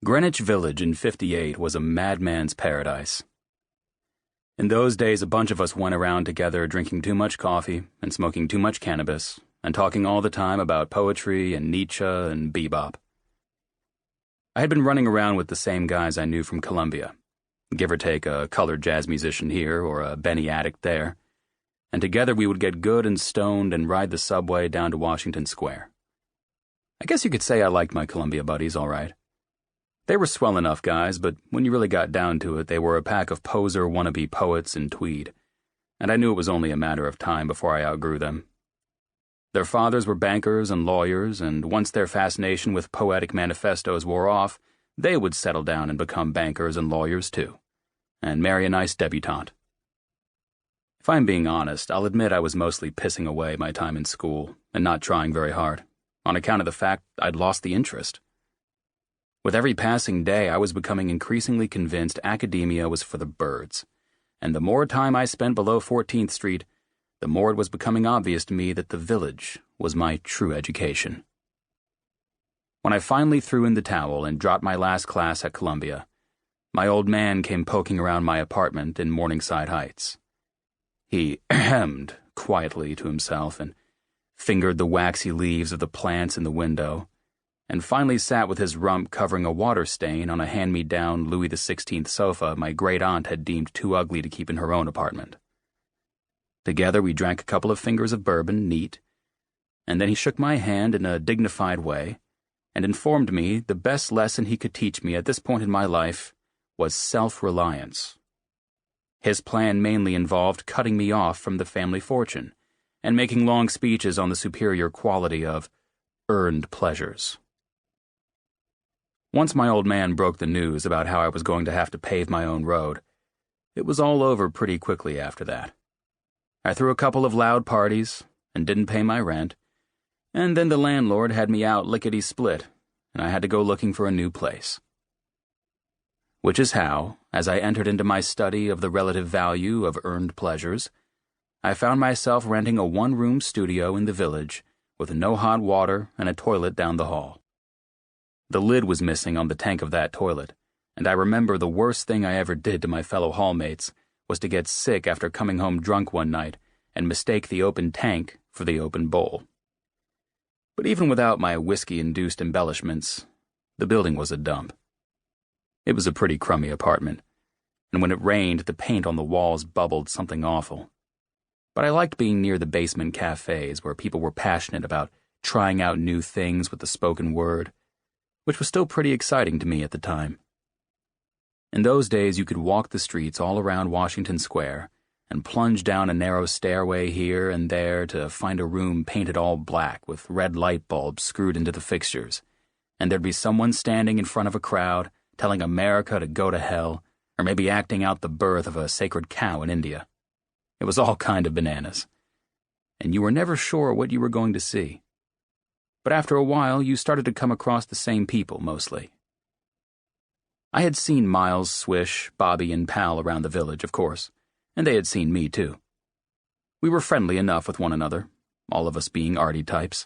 Greenwich Village in '58 was a madman's paradise. In those days, a bunch of us went around together drinking too much coffee and smoking too much cannabis and talking all the time about poetry and Nietzsche and bebop. I had been running around with the same guys I knew from Columbia, give or take a colored jazz musician here or a Benny addict there, and together we would get good and stoned and ride the subway down to Washington Square. I guess you could say I liked my Columbia buddies all right. They were swell enough guys, but when you really got down to it, they were a pack of poser wannabe poets in tweed, and I knew it was only a matter of time before I outgrew them. Their fathers were bankers and lawyers, and once their fascination with poetic manifestos wore off, they would settle down and become bankers and lawyers too, and marry a nice debutante. If I'm being honest, I'll admit I was mostly pissing away my time in school and not trying very hard, on account of the fact I'd lost the interest. With every passing day, I was becoming increasingly convinced academia was for the birds, and the more time I spent below 14th Street, the more it was becoming obvious to me that the village was my true education. When I finally threw in the towel and dropped my last class at Columbia, my old man came poking around my apartment in Morningside Heights. He ahemed quietly to himself and fingered the waxy leaves of the plants in the window, and finally sat with his rump covering a water stain on a hand-me-down Louis XVI sofa my great-aunt had deemed too ugly to keep in her own apartment. Together we drank a couple of fingers of bourbon, neat, and then he shook my hand in a dignified way and informed me the best lesson he could teach me at this point in my life was self-reliance. His plan mainly involved cutting me off from the family fortune and making long speeches on the superior quality of earned pleasures. Once my old man broke the news about how I was going to have to pave my own road, it was all over pretty quickly after that. I threw a couple of loud parties and didn't pay my rent, and then the landlord had me out lickety-split, and I had to go looking for a new place. Which is how, as I entered into my study of the relative value of earned pleasures, I found myself renting a one-room studio in the village with no hot water and a toilet down the hall. The lid was missing on the tank of that toilet, and I remember the worst thing I ever did to my fellow hallmates was to get sick after coming home drunk one night and mistake the open tank for the open bowl. But even without my whiskey-induced embellishments, the building was a dump. It was a pretty crummy apartment, and when it rained, the paint on the walls bubbled something awful. But I liked being near the basement cafes where people were passionate about trying out new things with the spoken word, which was still pretty exciting to me at the time. In those days, you could walk the streets all around Washington Square and plunge down a narrow stairway here and there to find a room painted all black with red light bulbs screwed into the fixtures, and there'd be someone standing in front of a crowd telling America to go to hell, or maybe acting out the birth of a sacred cow in India. It was all kind of bananas, and you were never sure what you were going to see. But after a while, you started to come across the same people, mostly. I had seen Miles, Swish, Bobby, and Pal around the village, of course, and they had seen me, too. We were friendly enough with one another, all of us being arty types.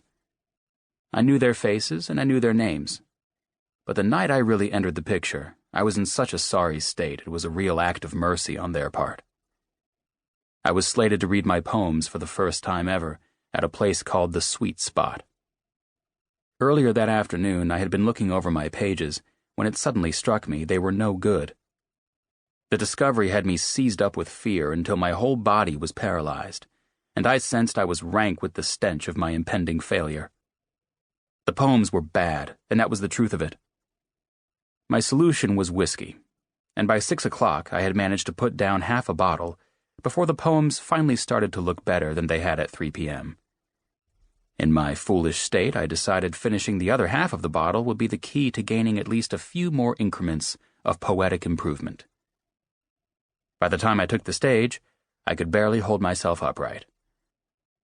I knew their faces, and I knew their names. But the night I really entered the picture, I was in such a sorry state it was a real act of mercy on their part. I was slated to read my poems for the first time ever at a place called the Sweet Spot. Earlier that afternoon, I had been looking over my pages when it suddenly struck me they were no good. The discovery had me seized up with fear until my whole body was paralyzed, and I sensed I was rank with the stench of my impending failure. The poems were bad, and that was the truth of it. My solution was whiskey, and by 6 o'clock I had managed to put down half a bottle before the poems finally started to look better than they had at 3 p.m. In my foolish state, I decided finishing the other half of the bottle would be the key to gaining at least a few more increments of poetic improvement. By the time I took the stage, I could barely hold myself upright.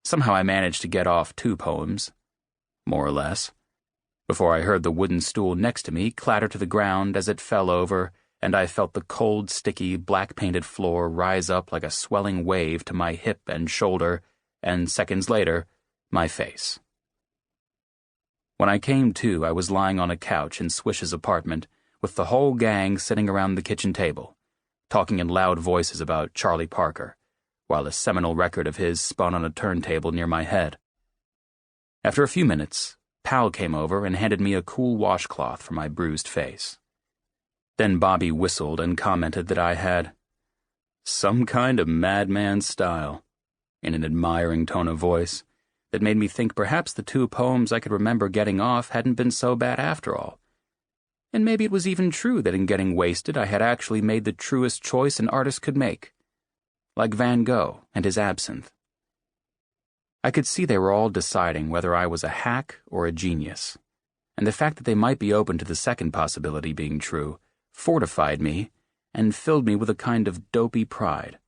Somehow I managed to get off 2 poems, more or less, before I heard the wooden stool next to me clatter to the ground as it fell over, and I felt the cold, sticky, black-painted floor rise up like a swelling wave to my hip and shoulder, and seconds later, my face. When I came to, I was lying on a couch in Swish's apartment with the whole gang sitting around the kitchen table, talking in loud voices about Charlie Parker, while a seminal record of his spun on a turntable near my head. After a few minutes, Pal came over and handed me a cool washcloth for my bruised face. Then Bobby whistled and commented that I had some kind of madman style, in an admiring tone of voice that made me think perhaps the 2 poems I could remember getting off hadn't been so bad after all. And maybe it was even true that in getting wasted I had actually made the truest choice an artist could make, like Van Gogh and his absinthe. I could see they were all deciding whether I was a hack or a genius, and the fact that they might be open to the second possibility being true fortified me and filled me with a kind of dopey pride.